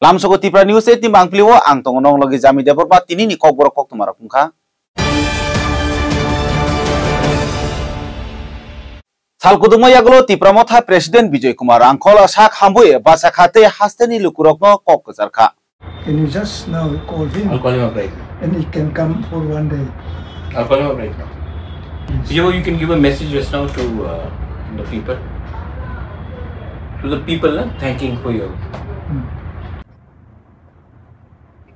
Lamsogo Tipra News tim angpliwo ang tongonong logi jami deporpa tini ni kok borok kok tumara pungka. Salkuduma yaglo Tipra motha President Bijoy Kumar angkol sak hambuye basa khate hasteni lukurokno kok kejarka. Can you just now call him? I'll call him a break. And he can come for one day. I'll call him a break now. You can give a message just now to the people. To the people, thanking for you.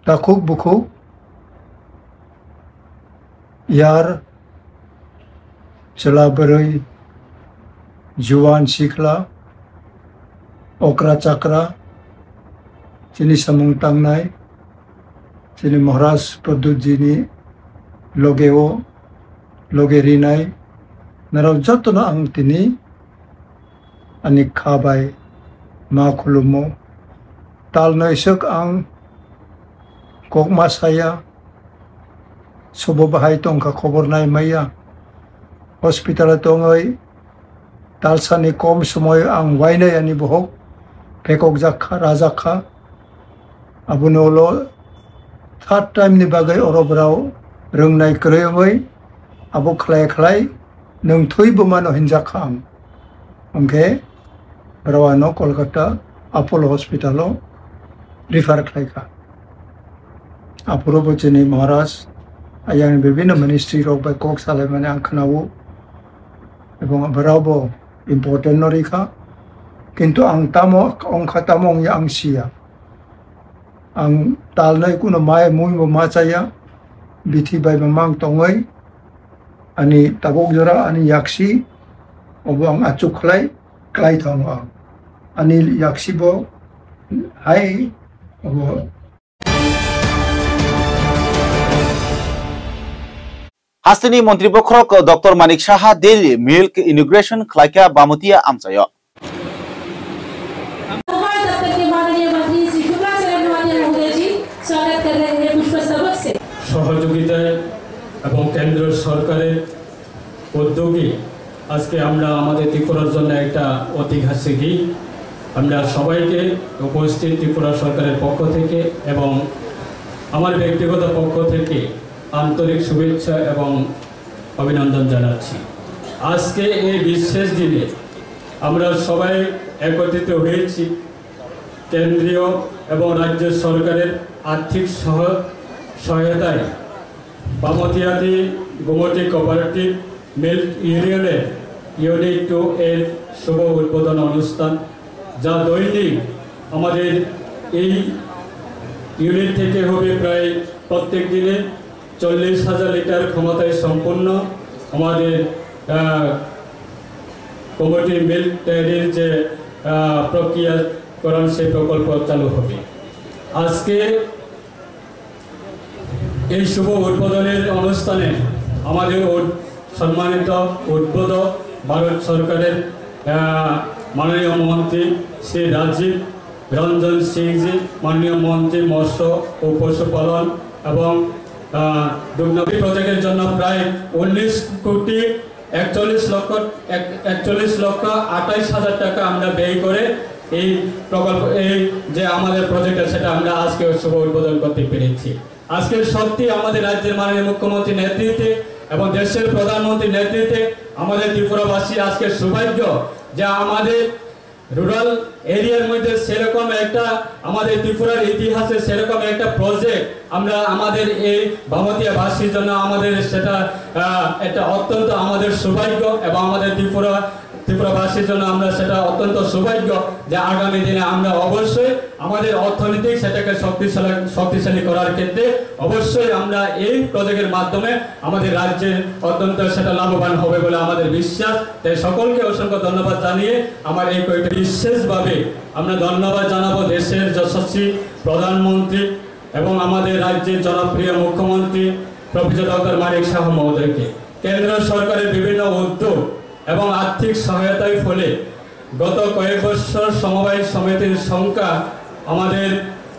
Takuk buku yar चला बरई जुवान सिखला ओकरा चक्रा चिनी समूंग तंगनाय चिनी महाराज प्रदुत जीनी लोगेओ लोगेरिनाय नराव जतन आं तिनी अनि खाबाय मा खुलुमो ताल नैसक आं kok masaya sobo bahay tongka khobor nai maya hospital tongoy talsani kom sumoy ang wainay ani bohok pekok jakha rajakha abunolo third time ni bagay orobrao rungnai kroyoy abo khlai khlai nung thui bumano hinjakha angke rawano kolkata apollo hospitalo refer khlaika Apuro boceni Maharaj ayang bibina ministry rok by kok salai mane ang khanawo ebong barabo important norika kintu ang tamo ang khatamong ya ang siya ang talnai kuno mai mui mo machaya bithi by mamang tongai ani tabok jora ani yaksi obong achukhlai klai thong ani yaksi bo hai obo Hasteni Montri Bokrok Dr. Manik Shaha Daily Milk Integration Khlaika Bamutia Amsayo. সহযোগিতায় এবং কেন্দ্র সরকারের উদ্যোগে আজকে আমরা আমাদের ত্রিপুরার জন্য একটা ঐতিহাসিক দিন আমরা সবাইকে উপস্থিত ত্রিপুরা সরকারের পক্ষ থেকে এবং আমার ব্যক্তিগত পক্ষ থেকে আন্তরিক শুভেচ্ছা এবং অভিনন্দন জানাচ্ছি আজকে এই বিশেষ দিনে আমরা সবাই একত্রিত হয়েছি কেন্দ্রীয় এবং রাজ্য সরকারের আর্থিক সহায়তায় বামতিয়াদি গোমতী কোঅপারেটিভ মিল্ক ইউনিয়নের ইউনিট 2 এর শুভ উদ্বোধন অনুষ্ঠান যা দৈনিক আমাদের এই ইউনিট থেকে হবে প্রায় প্রত্যেক দিনে 40,000 লিটার ক্ষমতায় সম্পন্ন আমাদের কোঅপারেটিভ মিল্ক ডেয়ারির যে প্রক্রিয়াকরণ সেই প্রকল্প চালু হবে আজকে এই শুভ উদ্বোধনের অনুষ্ঠানে আমাদের সম্মানিত উদ্বোধক ভারত সরকারের মাননীয় মন্ত্রী শ্রী রাজীব রঞ্জন সিংজি মাননীয় মন্ত্রী মৎস্য ও পশুপালন এবং দুগ্নবী প্রজেক্টের জন্য প্রায় 19,41,28,000 টাকা আমরা ব্যয় করে এই প্রকল্প এই যে আমাদের প্রজেক্ট সেটা আমরা আজকে শুভ উদ্বোধন করতে পেরেছি আজকে সত্যি আমাদের রাজ্যের মাননীয় মুখ্যমন্ত্রীর নেতৃত্বে এবং দেশের প্রধানমন্ত্রীর নেতৃত্বে আমাদের ত্রিপুরাবাসী আজকে সৌভাগ্য যা আমাদের রুরাল এরিয়ার মধ্যে সেরকম একটা আমাদের ত্রিপুরার ইতিহাসে সেরকম একটা প্রজেক্ট আমরা আমাদের এই বামতিয়াবাসীর জন্য আমাদের সেটা একটা অত্যন্ত আমাদের সৌভাগ্য এবং আমাদের ত্রিপুরাবাসীর জন্য আমরা সেটা অত্যন্ত সৌভাগ্য যে আগামী দিনে আমরা অবশ্যই আমাদের অর্থনৈতিক সেটাকে শক্তিশালী করার ক্ষেত্রে অবশ্যই আমরা এই প্রজেক্টের মাধ্যমে আমাদের রাজ্যে অত্যন্ত সেটা লাভবান হবে বলে আমাদের বিশ্বাস তাই সকলকে অসংখ্য ধন্যবাদ জানিয়ে আমার এই কয়েকটি বিশেষভাবে আমরা ধন্যবাদ জানাবো দেশের যশস্বী প্রধানমন্ত্রী এবং আমাদের রাজ্যের জনপ্রিয় মুখ্যমন্ত্রী প্রফেসর ডক্টর মানিক শাহ মহোদয়কে কেন্দ্র সরকারের বিভিন্ন উদ্যোগ এবং আর্থিক সহায়তার ফলে গত কয়েক বছর সমবায় সমিতির সংখ্যা আমাদের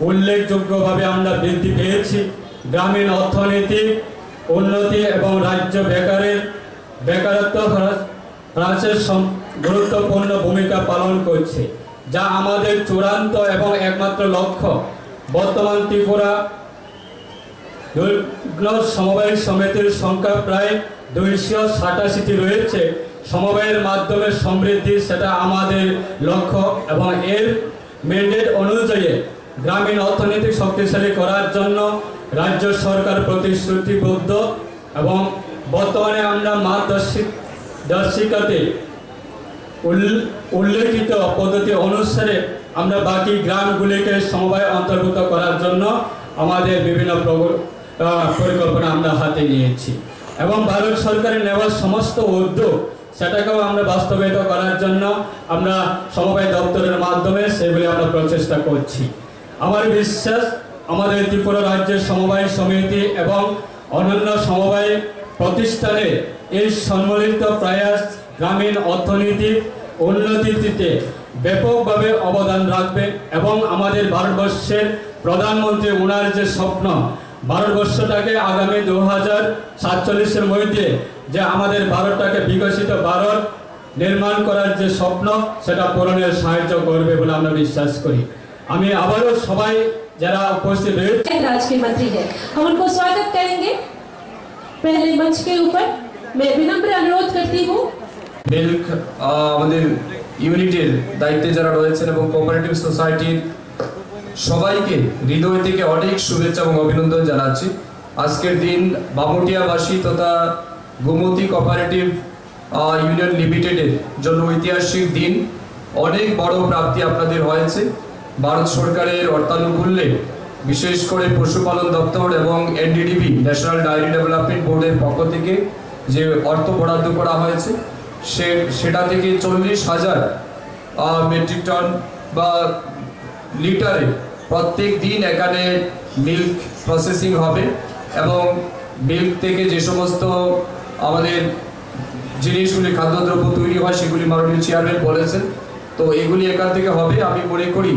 উল্লেখযোগ্যভাবে আমরা বৃদ্ধি পেয়েছি গ্রামীণ অর্থনৈতিক উন্নতি এবং রাজ্য বেকারত্ব হ্রাসের গুরুত্বপূর্ণ ভূমিকা পালন করছে যা আমাদের চূড়ান্ত এবং একমাত্র লক্ষ্য বর্তমান ত্রিপুরা সমবায় সমিতির সংখ্যা প্রায় 287টি রয়েছে। সমবায়ের মাধ্যমে সমৃদ্ধি সেটা আমাদের লক্ষ্য এবং এর ম্যান্ডেট অনুযায়ী গ্রামীণ অর্থনীতি শক্তিশালী করার জন্য রাজ্য সরকার প্রতিশ্রুতিবদ্ধ এবং বর্তমানে আমরা মার্গদর্শিকাতে উল্লেখিত পদ্ধতি অনুসারে আমরা বাকি গ্রামগুলিকে সমবায় অন্তর্ভুক্ত করার জন্য আমাদের বিভিন্ন পরিকল্পনা আমরা হাতে নিয়েছি এবং ভারত সরকারের নেওয়া সমস্ত উদ্যোগ সেটাকেও আমরা বাস্তবায়িত করার জন্য আমরা সমবায় দপ্তরের মাধ্যমে সেগুলি আমরা প্রচেষ্টা করছি। আমার বিশ্বাস আমাদের ত্রিপুরা রাজ্যের সমবায় সমিতি এবং অন্যান্য সমবায় প্রতিষ্ঠানে এই সম্মিলিত প্রয়াস গ্রামীণ অর্থনীতি উন্নতিতে ব্যাপকভাবে অবদান রাখবে এবং আমাদের ভারতবর্ষের প্রধানমন্ত্রী ওনার যে স্বপ্ন ভারতবর্ষটাকে আগামী 2047-এর মধ্যে যে আমাদের ভারতটাকে বিকশিত ভারত নির্মাণ করার যে স্বপ্ন সেটা পূরণের সাহায্য করবে বলে আমরা বিশ্বাস করি। আমি আবারও সবাই যারা উপস্থিত হয়েছে राज्य के मंत्री है, हम उनको स्वागत करेंगे। पहले मंच के ऊपर मैं विनम्र अनुरोध करती हूँ মিল্ক আমাদের ইউনিটের দায়িত্বে যারা রয়েছেন এবং কোঅপারেটিভ সোসাইটির সবাইকে হৃদয় থেকে অনেক শুভেচ্ছা এবং অভিনন্দন জানাচ্ছি। আজকের দিন বামুটিয়াবাসী তথা গোমতী কোঅপারেটিভ ইউনিয়ন লিমিটেডের জন্য ঐতিহাসিক দিন। অনেক বড় প্রাপ্তি আপনাদের হয়েছে। ভারত সরকারের অর্থানুকূল্যে বিশেষ করে পশুপালন দপ্তর এবং এনডিডিবি ন্যাশনাল ডায়েরি ডেভেলপমেন্ট বোর্ডের পক্ষ থেকে যে অর্থ বরাদ্দ করা হয়েছে সেটা থেকে 40,000 মেট্রিক টন বা লিটারে প্রত্যেক দিন এখানে মিল্ক প্রসেসিং হবে এবং মিল্ক থেকে যে সমস্ত আমাদের জিনিসগুলি খাদ্যদ্রব্য তৈরি হয় সেগুলি মাননীয় চেয়ারম্যান বলেছেন, তো এগুলি এখান থেকে হবে। আমি মনে করি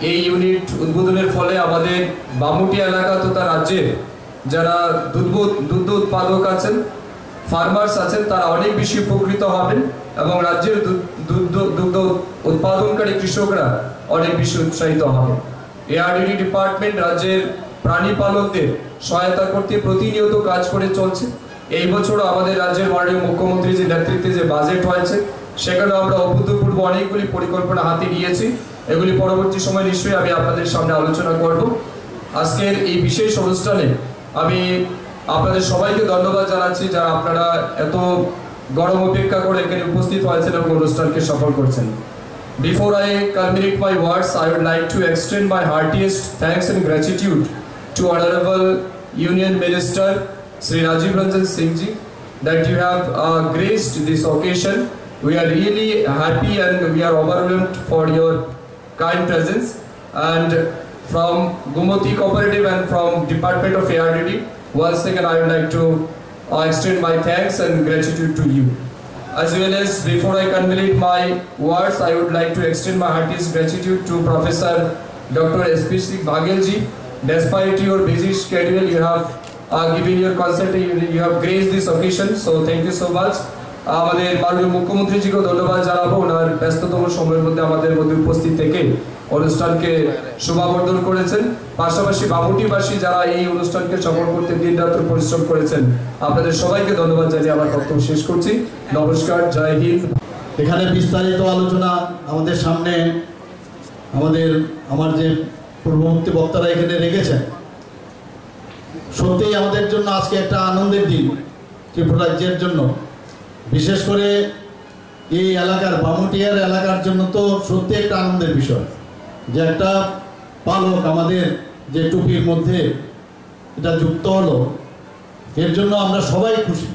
এই ইউনিট উদ্বোধনের ফলে আমাদের বামুটিয়া এলাকা তথা রাজ্যের যারা দুগ্ধ উৎপাদক আছেন, ফার্মার্স আছেন, তারা অনেক বেশি উপকৃত হবেন এবং রাজ্যের দুগ্ধ উৎপাদনকারী কৃষকরা অনেক বেশি উৎসাহিত হবেন। এআরডিডি ডিপার্টমেন্ট রাজ্যের প্রাণী পালকদের সহায়তা করতে প্রতিনিয়ত কাজ করে চলছে। এই বছরও আমাদের রাজ্যের মাননীয় মুখ্যমন্ত্রীর যে নেতৃত্বে যে বাজেট হয়েছে সেখানেও আমরা অভূতপূর্ব অনেকগুলি পরিকল্পনা হাতে নিয়েছি। এগুলি পরবর্তী সময় নিশ্চয়ই আমি আপনাদের সামনে আলোচনা করব। আজকের এই বিশেষ অনুষ্ঠানে আমি আপনাদের সবাইকে ধন্যবাদ জানাচ্ছি যারা আপনারা এত গরম অপেক্ষা করে এখানে উপস্থিত হয়েছেন এবং অনুষ্ঠানকে সফল করছেন। Before I culminate my words, I would like to extend my heartiest thanks and gratitude to Honorable Union Minister Sri Rajiv Ranjan Singh Ji that you have graced this occasion. We are really happy and we are overwhelmed for your kind presence. And from Gomoti Cooperative and from Department of ARDD, once again I would like to extend my thanks and gratitude to you. As well as before I culminate my words, I would like to extend my heartiest gratitude to Professor Dr. S.P. Singh Baghel Ji. Despite your busy schedule, you have given your consent, you have graced this occasion, so thank you so much. আমাদের মাননীয় মুখ্যমন্ত্রীজিকে ধন্যবাদ জানাবো, ওনার ব্যস্ততম সময়ের মধ্যে আমাদের মধ্যে উপস্থিত থেকে অনুষ্ঠানকে শোভাবর্ধন করেছেন। পাশাপাশি বামুটিবাসী যারা এই অনুষ্ঠানকে সফল করতে দিনরাত্র পরিশ্রম করেছেন, আপনাদের সবাইকে ধন্যবাদ জানিয়ে আমার বক্তব্য শেষ করছি। নমস্কার, জয় হিন্দ। এখানে বিস্তারিত আলোচনা আমাদের সামনে আমার যে পূর্ববর্তী বক্তারা এখানে রেখেছেন। সত্যিই আমাদের জন্য আজকে একটা আনন্দের দিন ত্রিপুরা রাজ্যের জন্য, বিশেষ করে এই এলাকার বামুটিয়ার এলাকার জন্য তো সত্যি একটা আনন্দের বিষয় যে একটা পালক আমাদের যে টুপির মধ্যে এটা যুক্ত হলো, এর জন্য আমরা সবাই খুশি।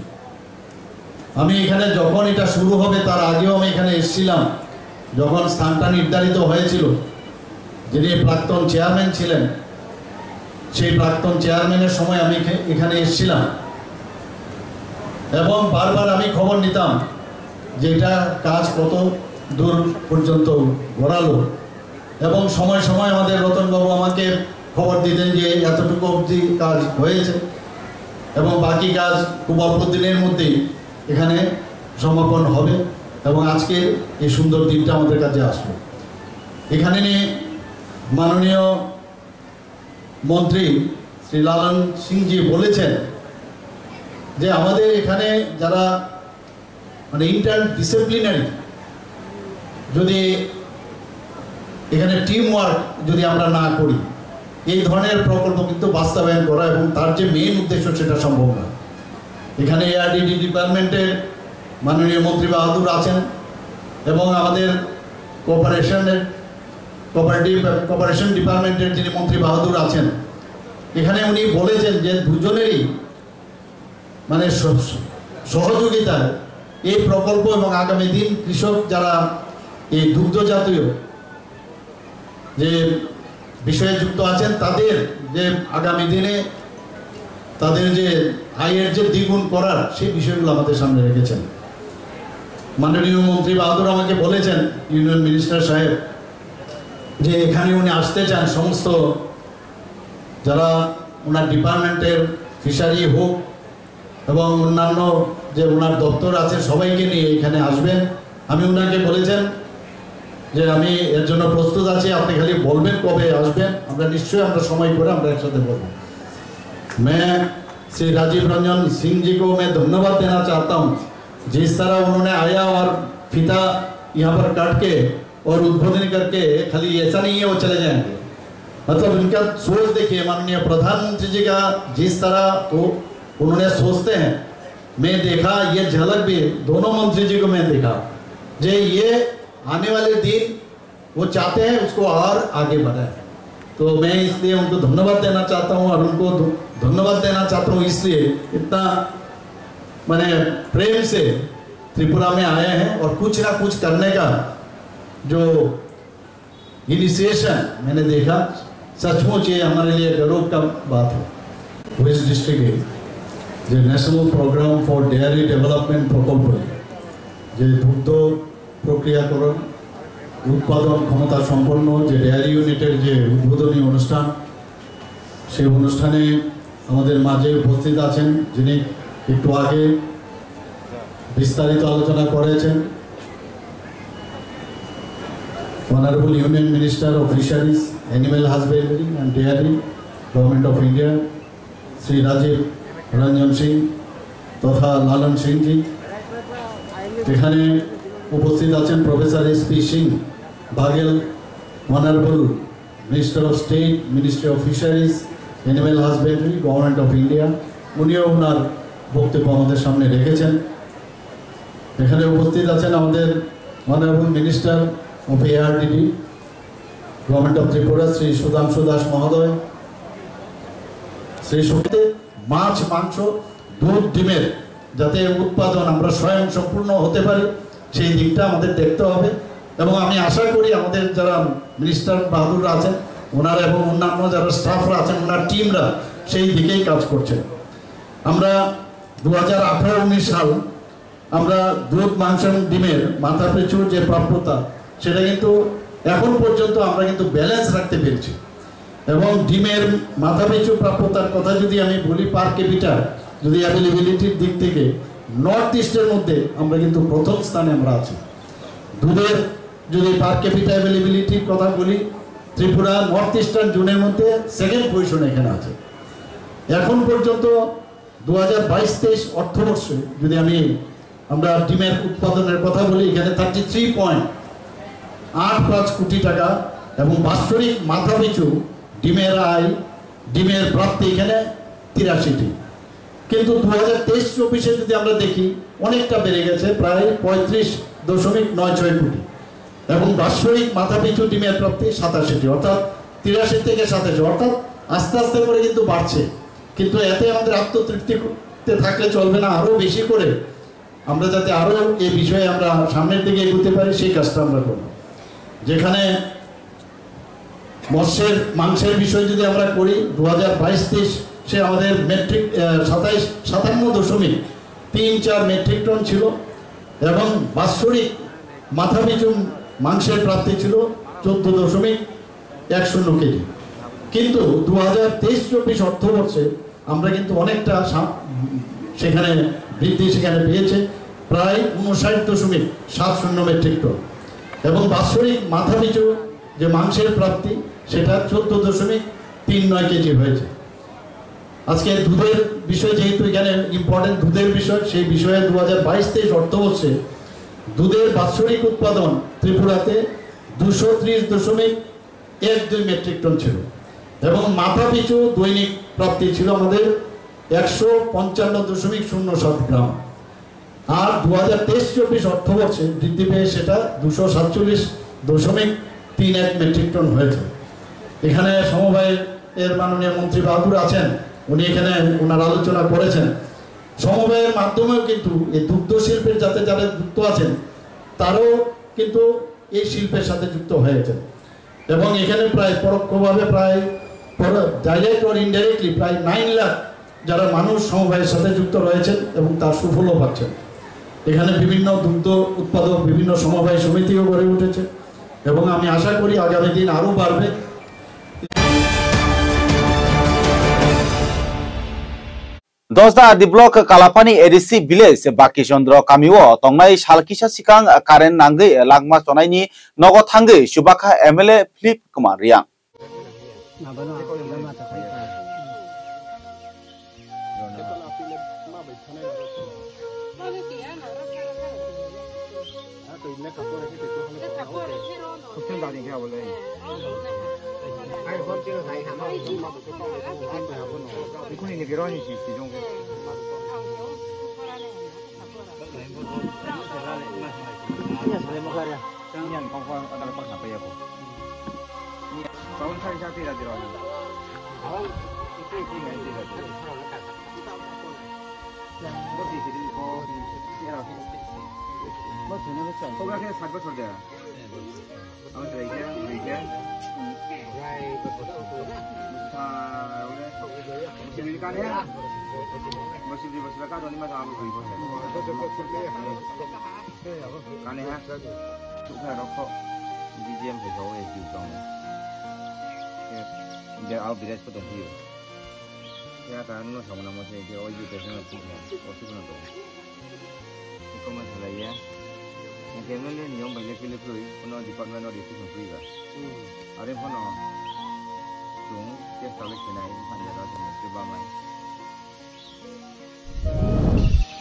আমি এখানে যখন এটা শুরু হবে তার আগেও আমি এখানে এসেছিলাম, যখন স্থানটা নির্ধারিত হয়েছিল, যিনি প্রাক্তন চেয়ারম্যান ছিলেন সেই প্রাক্তন চেয়ারম্যানের সময় আমি এখানে এসেছিলাম এবং বারবার আমি খবর নিতাম যে এটা কাজ কত দূর পর্যন্ত গড়ালো এবং সময় সময় আমাদের রতনবাবু আমাকে খবর দিতেন যে এতটুকু অবধি কাজ হয়েছে এবং বাকি কাজ খুব অল্প দিনের মধ্যেই এখানে সমাপন হবে এবং আজকে এই সুন্দর দিনটা আমাদের কাছে আসবে। এখানে নিয়ে মাননীয় মন্ত্রী শ্রী লালন সিংজি বলেছেন যে আমাদের এখানে যারা মানে ইন্টার ডিসিপ্লিনারি যদি এখানে টিম ওয়ার্ক যদি আমরা না করি এই ধরনের প্রকল্প কিন্তু বাস্তবায়ন করা এবং তার যে মেইন উদ্দেশ্য সেটা সম্ভব না। এখানে এআরডিডি ডিপার্টমেন্টের মাননীয় মন্ত্রী বাহাদুর আছেন এবং আমাদের কোঅপারেশন ডিপার্টমেন্টের যিনি মন্ত্রী বাহাদুর আছেন, এখানে উনি বলেছেন যে দুজনেরই মানে সহযোগিতায় এই প্রকল্প এবং আগামী দিন কৃষক যারা এই দুগ্ধ জাতীয় যে বিষয়ে যুক্ত আছেন তাদের যে আগামী দিনে তাদের যে আয়ের যে দ্বিগুণ করার সেই বিষয়গুলো আমাদের সামনে রেখেছেন। মাননীয় মন্ত্রী বাহাদুর আমাকে বলেছেন, ইউনিয়ন মিনিস্টার সাহেব, যে এখানে উনি আসতে চান সমস্ত যারা ওনার ডিপার্টমেন্টের ফিশারি হোক এবং অন্যান্য যে ওনার দপ্তর আছে সবাইকে নিয়ে এখানে আসবেন। আমি ওনাকে বলেছেন যে আমি এর জন্য প্রস্তুত আছি, আপনি খালি বলবেন কবে আসবেন, আমরা নিশ্চয়ই আমরা সময় করে আমরা একসাথে বলবো। मैं श्री राजीव रंजन सिंह जी को मैं धन्यवाद देना चाहता हूँ, जिस तरह उन्होंने आया और फीता यहाँ पर काट के और उद्बोधन करके खाली ऐसा नहीं है वो चले जाएंगे, मतलब इनका सोच देखिए। माननीय प्रधानमंत्री जी का जिस तरह वो उन्होंने सोचते हैं, मैं देखा ये झलक भी दोनों मंत्री जी को मैं देखा, जे ये आने वाले दिन वो चाहते हैं उसको और आगे बढ़ाए। तो मैं इसलिए उनको धन्यवाद देना चाहता हूँ और उनको धन्यवाद देना चाहता हूँ इसलिए इतना मैंने प्रेम से त्रिपुरा में आए हैं और कुछ ना कुछ करने का जो इनिशिएशन मैंने देखा, सचमुच ये हमारे लिए गर्व का बात है। वेस्ट डिस्ट्रिक्ट যে national programme for dairy development প্রকল্প, যে দুগ্ধ প্রক্রিয়াকরণ উৎপাদন ক্ষমতা সম্পন্ন যে ডেয়ারি ইউনিটের যে উদ্বোধনী অনুষ্ঠান, সেই অনুষ্ঠানে আমাদের মাঝে উপস্থিত আছেন যিনি একটু আগে বিস্তারিত আলোচনা করেছেন, honourable union minister of fisheries, animal husbandry and dairy, government of India, Shri Rajiv Ranjan Singh তথা লালন সিংজি। এখানে উপস্থিত আছেন professor S P Singh Baghel, honourable minister of state, ministry of fisheries, animal husbandry, government of India. উনিও ওনার বক্তব্য আমাদের সামনে রেখেছেন। এখানে উপস্থিত আছেন আমাদের honourable minister of ARDD, government of Tripura, Shri Sudhanshu Das মহোদয়। শ্রী সুখতে মাছ, মাংস, দুধ, ডিমের যাতে উৎপাদন আমরা স্বয়ং সম্পূর্ণ হতে পারি সেই দিকটা আমাদের দেখতে হবে এবং আমি আশা করি আমাদের যারা মিনিস্টার বাহাদুর আছেন ওনারা এবং অন্যান্য যারা স্টাফরা আছেন ওনার টিমরা সেই দিকেই কাজ করছেন। আমরা 2018-19 সাল আমরা দুধ, মাংস এবং ডিমের মাথা পিছু যে প্রাপ্যতা সেটা কিন্তু এখন পর্যন্ত আমরা কিন্তু ব্যালেন্স রাখতে পেরেছি এবং ডিমের মাথা পিছু প্রাপ্যতার কথা যদি আমি বলি পার ক্যাপিটা যদি অ্যাভেলেবিলিটির দিক থেকে নর্থ ইস্টের মধ্যে আমরা কিন্তু প্রথম স্থানে আমরা আছি। দুধের যদি পার ক্যাপিটা অ্যাভেলেবিলিটির কথা বলি ত্রিপুরা নর্থ ইস্টার্ন জোনের মধ্যে সেকেন্ড পজিশনে এখানে আছে। এখন পর্যন্ত 2022-23 অর্থবর্ষে যদি আমরা ডিমের উৎপাদনের কথা বলি এখানে 33.85 কোটি টাকা এবং বাৎসরিক মাথা পিছু ডিমের আয়, ডিমের প্রাপ্তি এখানে 83টি। কিন্তু 2023-24 যদি আমরা দেখি অনেকটা বেড়ে গেছে, প্রায় 35.96 কোটি এবং বাৎসরিক মাথা পিছু ডিমের প্রাপ্তি 87টি, অর্থাৎ 83 থেকে 87, অর্থাৎ আস্তে আস্তে করে কিন্তু বাড়ছে। কিন্তু এতে আমাদের আত্মতৃপ্তিতে থাকলে চলবে না, আরও বেশি করে আমরা যাতে আরও এই বিষয়ে আমরা সামনের দিকে এগোতে পারি সেই কাজটা আমরা করব। যেখানে মৎস্যের মাংসের বিষয় যদি আমরা করি 2022-23 সে আমাদের মেট্রিক 57.34 মেট্রিক টন ছিল এবং বাৎসরিক মাথা পিছু মাংসের প্রাপ্তি ছিল 14.10 কেজি। কিন্তু 2023-24 অর্থবর্ষে আমরা কিন্তু অনেকটা সেখানে বৃদ্ধি সেখানে পেয়েছে, প্রায় 59.70 মেট্রিক টন এবং বাৎসরিক মাথা পিছু যে মাংসের প্রাপ্তি সেটা 14.3 3-9 কেজি হয়েছে। আজকে দুধের বিষয় যেহেতু এখানে ইম্পর্টেন্ট দুধের বিষয়, সেই বিষয়ে 2022-23 অর্থবর্ষে দুধের বাৎসরিক উৎপাদন ত্রিপুরাতে 230.12 মেট্রিক টন ছিল এবং মাথা পিছু দৈনিক প্রাপ্তি ছিল আমাদের 155.07 গ্রাম। আর 2023-24 অর্থবর্ষে বৃদ্ধি পেয়ে সেটা 247.31 মেট্রিক টন হয়েছে। এখানে সমবায়ের মাননীয় মন্ত্রী বাহাদুর আছেন, উনি এখানে ওনার আলোচনা করেছেন। সমবায়ের মাধ্যমেও কিন্তু এই দুগ্ধ শিল্পের যাতে যারা যুক্ত আছেন তারাও কিন্তু এই শিল্পের সাথে যুক্ত হয়েছেন এবং এখানে প্রায় পরোক্ষভাবে প্রায় ডাইরেক্ট অর ইনডাইরেক্টলি প্রায় 9 লাখ যারা মানুষ সমবায়ের সাথে যুক্ত রয়েছেন এবং তার সুফলও পাচ্ছেন। এখানে বিভিন্ন দুগ্ধ উৎপাদক বিভিন্ন সমবায় সমিতিও গড়ে উঠেছে এবং আমি আশা করি আগামী দিন আরও বাড়বে। দশদা আদি ব্লক কালাপানি এডিসি ভিলেজ বাকি চন্দ্র কামিও তংনাই সালকিসা সিকাং কারেন্ট নাঙ্গै লাগমা চনাইনি নগদ थांगै सुबाखा एमएलए फिलिप कुमार रियां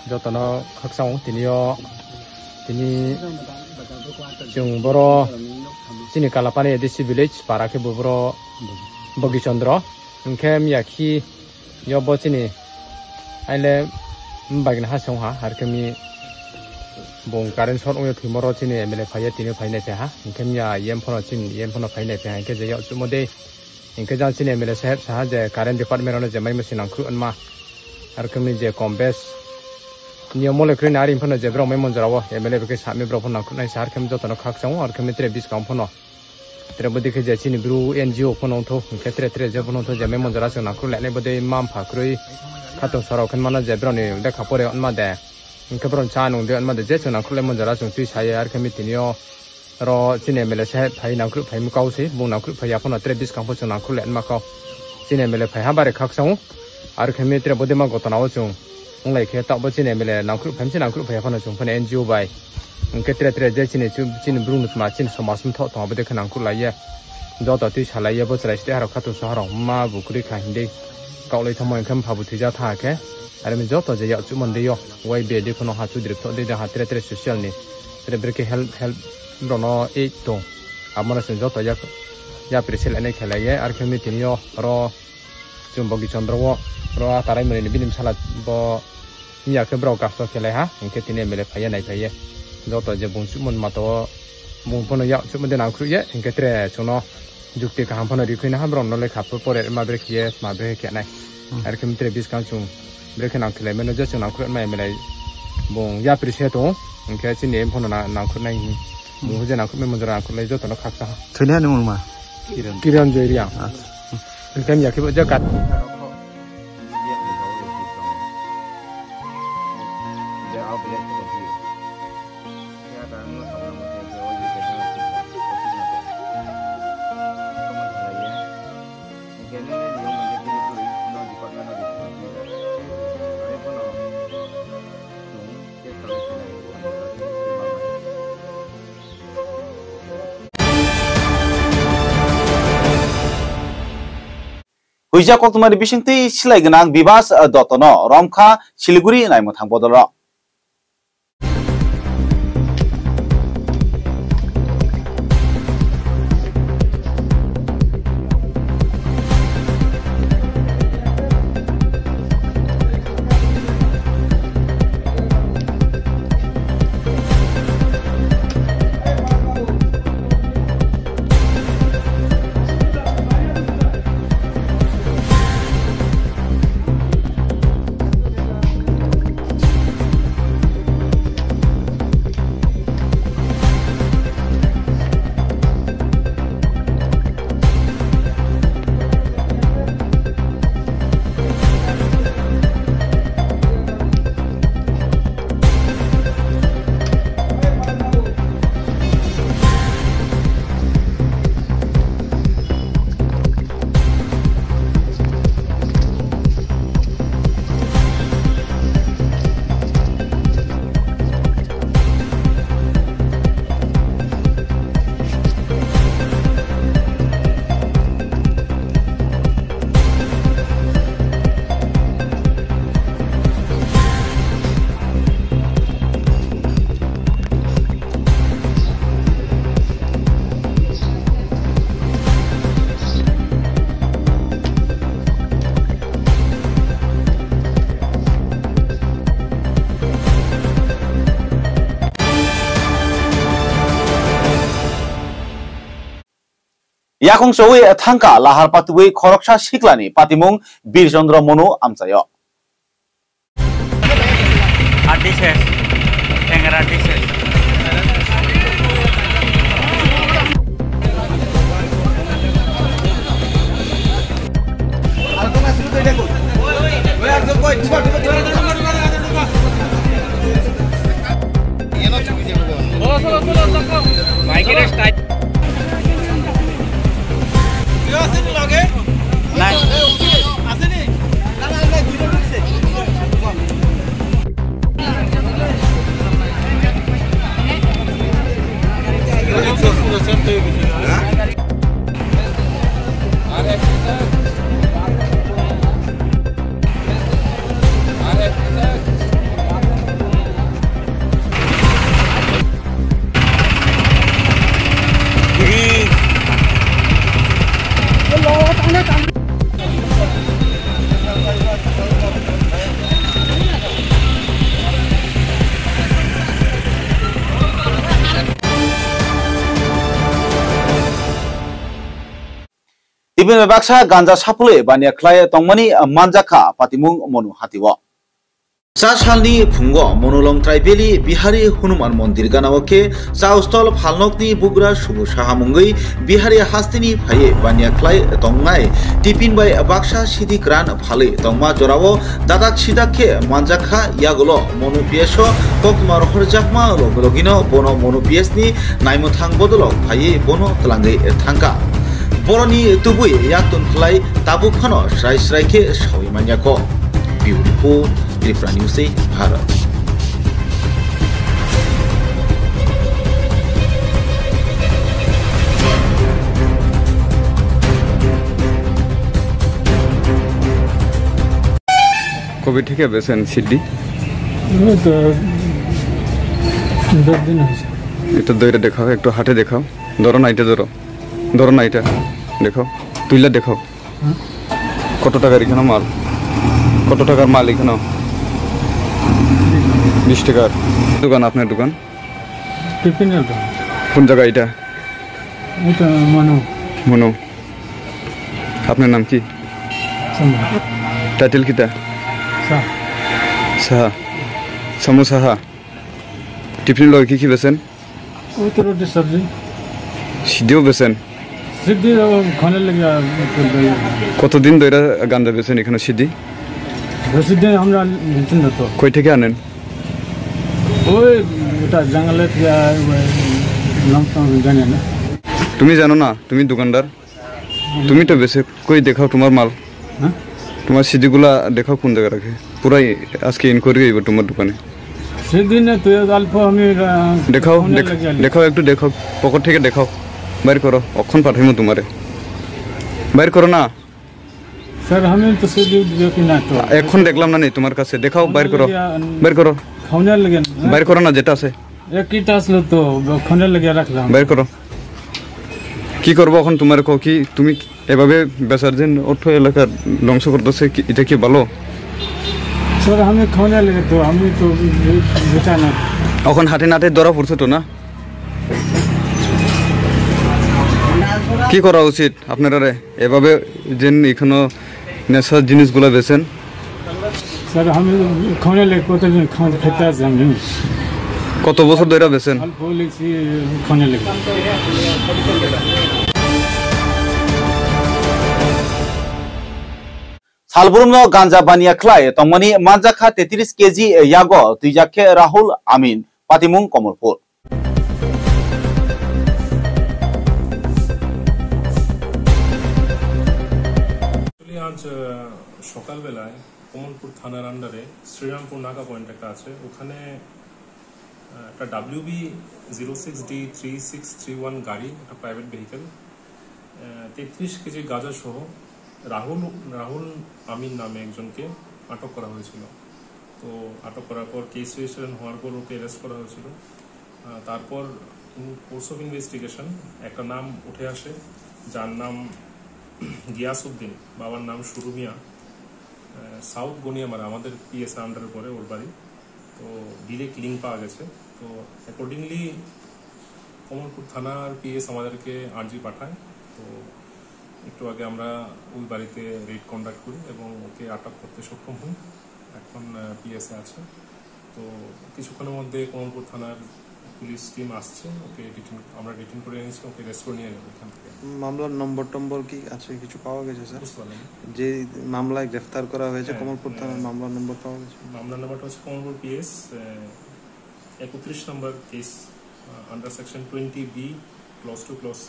저도 학생 드니요 드니 중보로 지니 갈라파니 에디시 빌리지 바라케 부부로 버기 전드로 캠 야키 여보지니 아일레 바긴 하성하 하르케미 봉 가른 선오여 티모로 지니 에밀레 파이에 티니 파이네세 하 캠야 옌포노 진 옌포노 파이네세 하 케제 여 주모데 인케장 지니 에밀레 세 사제 가른 디파트먼트로 제마이 머신 안크 안마 하르케미 제 콤베스 नियमोले क्रेन आरिम फनो जेब्रो मेमन जरावो एमएलए के सामने ब्रो फनो नाइ सार केम जतनो खाकसाव और केम त्रे बिस काम फनो त्रे बदि के जेचिनि ब्रु एनजीओ फनो थो के त्रे जे फनो थो जे मेमन जरा सो नाखु लेने बदि माम फाख्रुइ खातो सराव खन माना जेब्रो नि दे खापरे अनमा दे इनके ब्रो चानु दे अनमा दे जे सो नाखु लेमन जरा सो तुइ साये आर केम तिनियो रो चिने एमएलए से फाइ नाखु फाइ मुकाउसे बु नाखु फाइ फनो त्रे बिस काम फो नाखु लेन माको चिने एमएलए फाइ हाबारे खाकसाव आर केम त्रे बदि मा गतनाव सो उंगलाई के तब चिने एमएलए नाखु फमसे नाखु फाइ फनो सो फने एनजीओ बाय उनके त्रे जे चिने चिने ब्रु नुमा चिने समाज म थ बदि खनाखु लाये जत ति सालाये बचराइस्ते हारो खातो सहर मा बुकुरि खाहिन्दे काउलै थमय खम फाबु थिजा थाके आरो मे जत जे याचु मनदेयो वाइ बेदि खनो हाचु द्रिप थ दे हा त्रे सोशल नि त्रे ब्रेके हेल्प ब्रनो ए तो आमरा से जत या प्रेसेल एने खेलाये आरो खमि तिनियो र जुम्बगि चन्द्रवो र ताराइ मनि बिनिम साला ब मिया के ब्राउ कास्तो खेलाय हा इनके तिने एमएलए फाया नाइ फाये जत जे बुंसु मन मातो बुंफनो या सुमदे नाखुये इनके त्रे चनो जुक्ति का हमफनो रिखैना हा ब्रन नले खाप परे माब्रे खिये माब्रे केनाय आरो केम त्रे बिस कांसु ब्रेके नाखले मेनो जे चना खुर माय एमएलए बुं या प्रिसे तो इनके चिने एमफनो नाखुनाय बुं जे नाखु मेमजरा नाखुलै जतनो खाकसा थैना नोमा किरण जयरिया इनके याके जे काट huija koktumari bisingti silai gnang Bibas Dotono Romkha Siliguri naimo thangbodoro. Yakung Sowe Thanka Lahar Patui Khoroksha Shiklani Patimung Birchandra Monu Amsayo. Ibn Baksa Ganja Sapule Banya Klaya Tongmani Manjaka Patimung Monu Hatiwa. Sasalni Pungo Monolong Tribeli Bihari Hunuman Mondir Ganawake Saustol Palnokni Bugra Shubu Shahamungi Bihari Hastini Paye Banya Klay Tongai Tipin by Baksa Sidi Gran Pale Tongma Jorawo Dadak Shidake Manjaka Yagolo Monu Piesho Kokmar Horjakma Logino Bono Monu Piesni Naimutang Bodolo Paye Bono Tlange Tanka Boroni Tubui Yaktun Klay Tabu Khano Shrai Shraike Shawi Manyako Beautiful Tripura News Bharat কবে থেকে বেছেন CD তো 10 দিন হয়েছে এটা দইটা দেখাও একটু হাতে দেখাও ধরো না এটা ধরো না এটা দেখাও তুইলা দেখাও কত টাকার এখানে মাল কত টাকার মাল এখানে 20 টাকার দোকান আপনার দোকান টিফিনের দোকান কোন জায়গা এটা এটা মনো আপনার নাম কি টাইটেল কিটা সাহা সমু সাহা টিফিন লয় কি বেছেন ওই তো রুটি সবজি সিডিও বেছেন সিদ্ধি খানে লাগে কতদিন ধরে গাঞ্জা বেছেন এখানে সিদ্ধি বেশি দিন আমরা নিতেন না তো কই থেকে আনেন ওই এটা জঙ্গলে নাম জানি না তুমি জানো না তুমি দোকানদার তুমি তো বেছে কই দেখাও তোমার মাল হ্যাঁ তোমার সিডিগুলা দেখাও কোন জায়গা রাখে পুরাই আজকে ইনকোয়ারি হইব তোমার দোকানে সেদিন তুই অল্প আমি দেখাও দেখাও একটু দেখাও পকেট থেকে দেখাও বাইর করো অক্ষণ পাঠাইমু তোমারে বাইর করো না सर हमें तो सीधी जो कि ना तो এখন দেখলাম না নেই তোমার কাছে দেখাও বাইর করো বাইর করো खाने लगे বাইর করো না যেটা আছে एक कीटा আসলো তো खाने लगे রাখলাম বাইর করো কি করবো এখন তোমার কো কি তুমি এভাবে বেচার দিন অর্থ এলাকা ধ্বংস করতেছে এটা কি ভালো सर हमें खाने लगे तो हमें तो बेचा ना এখন হাতে নাতে ধরা পড়ছে তো না কি করা উচিত আপনারা এভাবে যেন এখানে নেশার জিনিসগুলো বেচেন सर हमें खाने लगे कत दिन खेते আছে আমি কত বছর ধরে বেচেন अल्प लेছি खाने लगे सालबुरुम गांजा बानिया खलाय तमनी मानजाखा 33 केजी यागो तुइजाखे राहुल आमीन पातिमुं कमलपुर आज সকাল বেলায় কমলপুর থানার আন্ডারে শ্রীরামপুর নাকা পয়েন্ট একটা আছে ওখানে একটা WB 06D3631 গাড়ি একটা প্রাইভেট ভেহিকল 33 কেজি গাঁজা সহ রাহুল আমিন নামে একজনকে আটক করা হয়েছিল তো আটক করার পর কেস রেজিস্ট্রেশন হওয়ার পর ওকে অ্যারেস্ট করা হয়েছিল তারপর কোর্স অফ ইনভেস্টিগেশন একটা নাম উঠে আসে যার নাম গিয়াসউদ্দিন বাবার নাম শুরু মিয়া সাউথ গনিয়ামারা আমাদের পিএস আন্ডারের পরে ওর বাড়ি তো ডিরেক্ট লিঙ্ক পাওয়া গেছে তো অ্যাকর্ডিংলি কমলপুর থানার পিএস আমাদেরকে আর্জি পাঠায় তো একটু আগে আমরা ওই বাড়িতে রেড কন্ডাক্ট করি এবং ওকে আটক করতে সক্ষম হই এখন পিএসএ আছে তো কিছুক্ষণের মধ্যে কমলপুর থানার পুলিশ টিম আসছে ওকে আমরা ডিটেইন করে এনেছি ওকে রেস্ট করে নিয়ে যাবো এখান থেকে মামলার নম্বর কি আছে কিছু পাওয়া গেছে স্যার যে মামলায় গ্রেফতার করা হয়েছে কমলপুর থানার মামলার নম্বর পাওয়া গেছে মামলার নম্বরটা হচ্ছে কমলপুর পিএস 31 নম্বর case under section 20B clause 2 clause C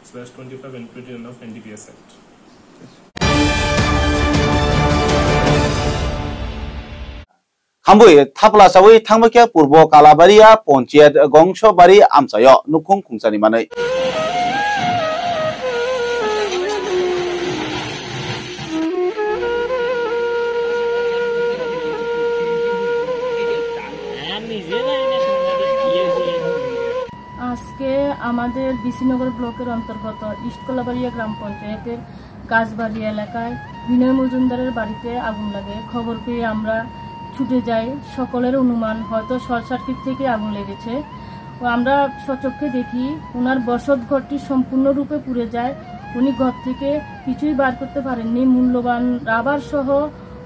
/25 and 29 of NDPS Act. खामबुई थापला सावै थांबाखिया पूर्व कालाबारिया पंचायत गंसबारि आमसायो नुखुं खुंसानि मानै আজকে আমাদের বিসিনগর ব্লকের অন্তর্গত ইস্ট কলাবাড়িয়া গ্রাম পঞ্চায়েতের গাছবাড়ি এলাকায় বিনয় মজুমদারের বাড়িতে আগুন লাগে খবর পেয়ে আমরা ছুটে যাই সকলের অনুমান হয়তো শর্ট সার্কিট থেকে আগুন লেগেছে আমরা সচক্ষে দেখি ওনার বসত ঘরটি সম্পূর্ণরূপে পুড়ে যায় উনি ঘর থেকে কিছুই বার করতে পারেননি মূল্যবান রাবার সহ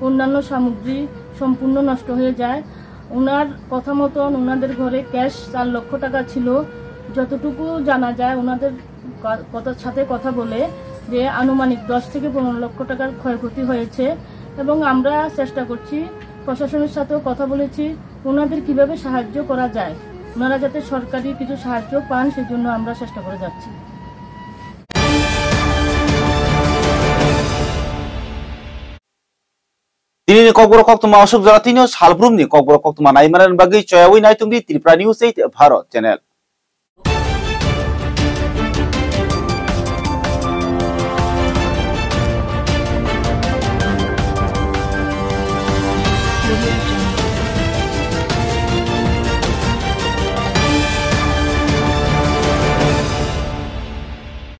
অন্যান্য সামগ্রী সম্পূর্ণ নষ্ট হয়ে যায় ওনার কথা মতন ওনাদের ঘরে ক্যাশ 4 লক্ষ টাকা ছিল যতটুকু জানা যায় ওনাদের সাথে কথা বলে যে আনুমানিক 10 থেকে 15 লক্ষ টাকার ক্ষয়ক্ষতি হয়েছে এবং আমরা চেষ্টা করছি প্রশাসনের সাথেও কথা বলেছি ওনাদের কিভাবে সাহায্য করা যায় ওনারা যাতে সরকারি কিছু সাহায্য পান সেজন্য আমরা চেষ্টা করে যাচ্ছি তিনি ককবর কক্তমা অশোক জরা তিনি সালব্রুমনি ককবর কক্তমা নাইমানান বাগै চয়াওই নাইতুংদি ত্রিপুরা নিউজ 8 ভারত চ্যানেল